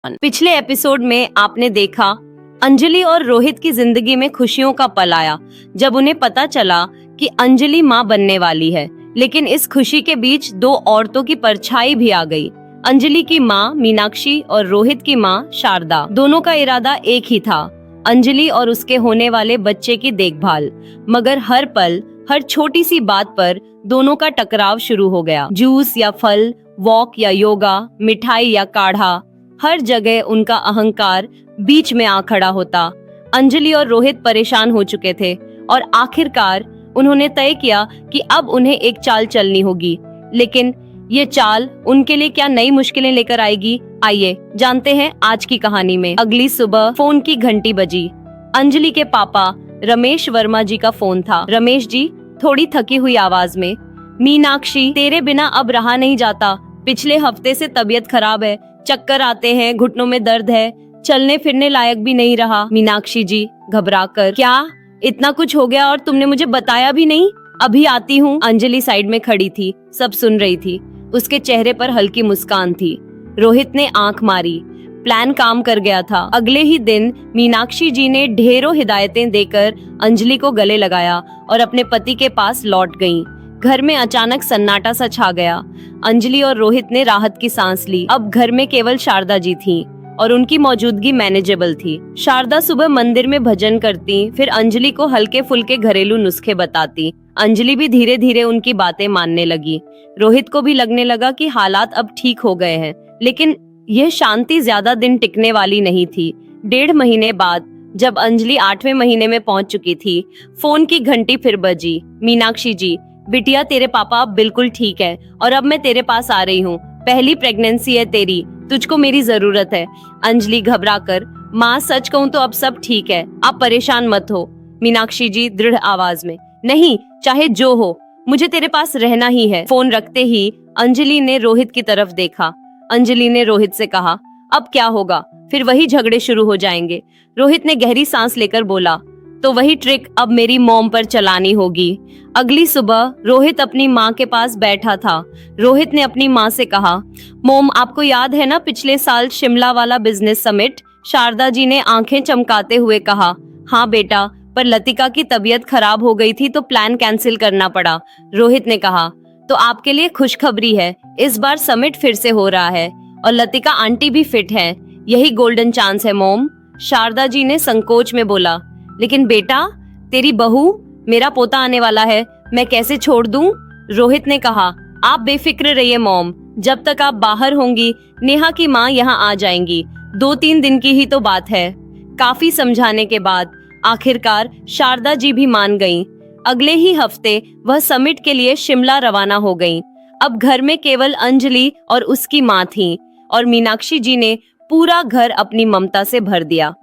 पिछले एपिसोड में आपने देखा अंजलि और रोहित की जिंदगी में खुशियों का पल आया जब उन्हें पता चला कि अंजलि माँ बनने वाली है। लेकिन इस खुशी के बीच दो औरतों की परछाई भी आ गई। अंजलि की माँ मीनाक्षी और रोहित की माँ शारदा। दोनों का इरादा एक ही था, अंजलि और उसके होने वाले बच्चे की देखभाल। मगर हर पल, हर छोटी सी बात पर दोनों का टकराव शुरू हो गया। जूस या फल, वॉक या योगा, मिठाई या काढ़ा, हर जगह उनका अहंकार बीच में आ खड़ा होता। अंजलि और रोहित परेशान हो चुके थे और आखिरकार उन्होंने तय किया कि अब उन्हें एक चाल चलनी होगी। लेकिन ये चाल उनके लिए क्या नई मुश्किलें लेकर आएगी, आइए जानते हैं आज की कहानी में। अगली सुबह फोन की घंटी बजी। अंजलि के पापा रमेश वर्मा जी का फोन था। रमेश जी, थोड़ी थकी हुई आवाज में, मीनाक्षी, तेरे बिना अब रहा नहीं जाता। पिछले हफ्ते से तबीयत खराब है, चक्कर आते हैं, घुटनों में दर्द है, चलने फिरने लायक भी नहीं रहा। मीनाक्षी जी घबराकर, क्या इतना कुछ हो गया और तुमने मुझे बताया भी नहीं? अभी आती हूँ। अंजलि साइड में खड़ी थी, सब सुन रही थी। उसके चेहरे पर हल्की मुस्कान थी। रोहित ने आंख मारी। प्लान काम कर गया था। अगले ही दिन मीनाक्षी जी ने ढेरों हिदायतें देकर अंजलि को गले लगाया और अपने पति के पास लौट गईं। घर में अचानक सन्नाटा सा छा गया। अंजलि और रोहित ने राहत की सांस ली। अब घर में केवल शारदा जी थीं और उनकी मौजूदगी मैनेजेबल थी। शारदा सुबह मंदिर में भजन करती, फिर अंजलि को हल्के फुल्के घरेलू नुस्खे बताती। अंजलि भी धीरे धीरे उनकी बातें मानने लगी। रोहित को भी लगने लगा कि हालात अब ठीक हो गए हैं। लेकिन यह शांति ज्यादा दिन टिकने वाली नहीं थी। 1.5 महीने बाद जब अंजलि 8वें महीने में पहुंच चुकी थी, फोन की घंटी फिर बजी। मीनाक्षी जी, बिटिया, तेरे पापा अब बिल्कुल ठीक है और अब मैं तेरे पास आ रही हूँ। पहली प्रेगनेंसी है तेरी, तुझको मेरी जरूरत है। अंजलि घबराकर, माँ सच कहूँ तो अब सब ठीक है, आप परेशान मत हो। मीनाक्षी जी दृढ़ आवाज में, नहीं, चाहे जो हो, मुझे तेरे पास रहना ही है। फोन रखते ही अंजलि ने रोहित की तरफ देखा। अंजलि ने रोहित से कहा, अब क्या होगा? फिर वही झगड़े शुरू हो जाएंगे। रोहित ने गहरी सांस लेकर बोला, तो वही ट्रिक अब मेरी मॉम पर चलानी होगी। अगली सुबह रोहित अपनी माँ के पास बैठा था। रोहित ने अपनी माँ से कहा, मॉम, आपको याद है ना पिछले साल शिमला वाला बिजनेस समिट? शारदा जी ने आंखें चमकाते हुए कहा, हाँ बेटा, पर लतिका की तबीयत खराब हो गई थी तो प्लान कैंसिल करना पड़ा। रोहित ने कहा, तो आपके लिए खुशखबरी है, इस बार समिट फिर से हो रहा है और लतिका आंटी भी फिट है। यही गोल्डन चांस है मॉम। शारदा जी ने संकोच में बोला, लेकिन बेटा, तेरी बहू, मेरा पोता आने वाला है, मैं कैसे छोड़ दूं? रोहित ने कहा, आप बेफिक्र रहिए मॉम, जब तक आप बाहर होंगी नेहा की माँ यहाँ आ जाएंगी। 2-3 दिन की ही तो बात है। काफी समझाने के बाद आखिरकार शारदा जी भी मान गईं। अगले ही हफ्ते वह समिट के लिए शिमला रवाना हो गईं। अब घर में केवल अंजलि और उसकी माँ थीं और मीनाक्षी जी ने पूरा घर अपनी ममता से भर दिया।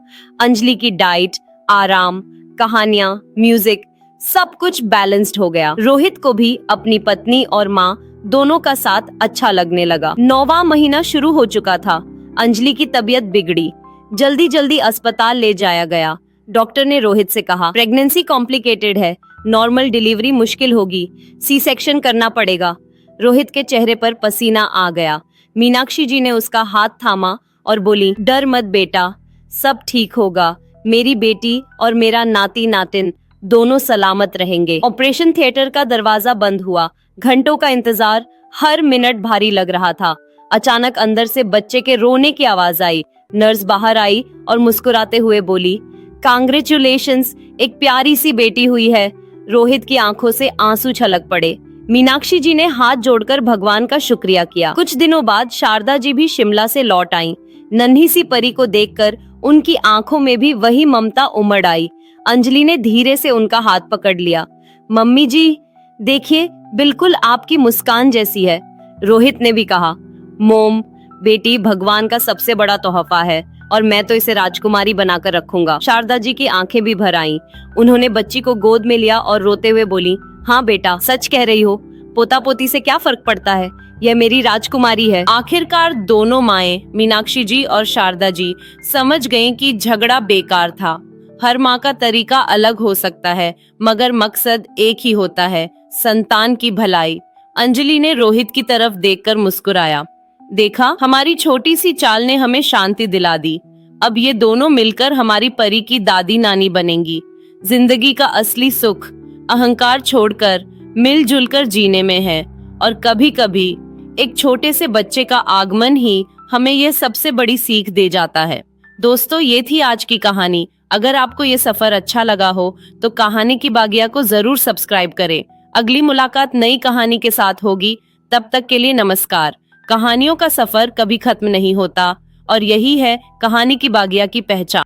अंजलि की डाइट, आराम, कहानियां, म्यूजिक, सब कुछ बैलेंस्ड हो गया। रोहित को भी अपनी पत्नी और माँ दोनों का साथ अच्छा लगने लगा। 9वां महीना शुरू हो चुका था। अंजलि की तबीयत बिगड़ी। जल्दी जल्दी अस्पताल ले जाया गया। डॉक्टर ने रोहित से कहा, प्रेगनेंसी कॉम्प्लिकेटेड है, नॉर्मल डिलीवरी मुश्किल होगी, सी सेक्शन करना पड़ेगा। रोहित के चेहरे पर पसीना आ गया। मीनाक्षी जी ने उसका हाथ थामा और बोली, डर मत बेटा, सब ठीक होगा। मेरी बेटी और मेरा नाती नातिन दोनों सलामत रहेंगे। ऑपरेशन थिएटर का दरवाजा बंद हुआ। घंटों का इंतजार, हर मिनट भारी लग रहा था। अचानक अंदर से बच्चे के रोने की आवाज आई। नर्स बाहर आई और मुस्कुराते हुए बोली, कांग्रेचुलेशंस, एक प्यारी सी बेटी हुई है। रोहित की आंखों से आंसू छलक पड़े। मीनाक्षी जी ने हाथ जोड़कर भगवान का शुक्रिया किया। कुछ दिनों बाद शारदा जी भी शिमला से लौट आईं। नन्ही सी परी को देखकर उनकी आंखों में भी वही ममता उमड़ आई। अंजलि ने धीरे से उनका हाथ पकड़ लिया। मम्मी जी, देखिए, बिल्कुल आपकी मुस्कान जैसी है। रोहित ने भी कहा, मोम, बेटी भगवान का सबसे बड़ा तोहफा है और मैं तो इसे राजकुमारी बनाकर रखूंगा। शारदा जी की आंखें भी भर आईं। उन्होंने बच्ची को गोद में लिया और रोते हुए बोली, हाँ बेटा, सच कह रही हो, पोता पोती से क्या फर्क पड़ता है, यह मेरी राजकुमारी है। आखिरकार दोनों माएं, मीनाक्षी जी और शारदा जी, समझ गईं कि झगड़ा बेकार था। हर माँ का तरीका अलग हो सकता है, मगर मकसद एक ही होता है, संतान की भलाई। अंजलि ने रोहित की तरफ देखकर मुस्कुराया। देखा, हमारी छोटी सी चाल ने हमें शांति दिला दी। अब ये दोनों मिलकर हमारी परी की दादी नानी बनेंगी। जिंदगी का असली सुख अहंकार छोड़कर मिलजुल कर जीने में है, और कभी कभी एक छोटे से बच्चे का आगमन ही हमें यह सबसे बड़ी सीख दे जाता है। दोस्तों, ये थी आज की कहानी। अगर आपको ये सफर अच्छा लगा हो तो कहानी की बागिया को जरूर सब्सक्राइब करें। अगली मुलाकात नई कहानी के साथ होगी। तब तक के लिए नमस्कार। कहानियों का सफर कभी खत्म नहीं होता, और यही है कहानी की बागिया की पहचान।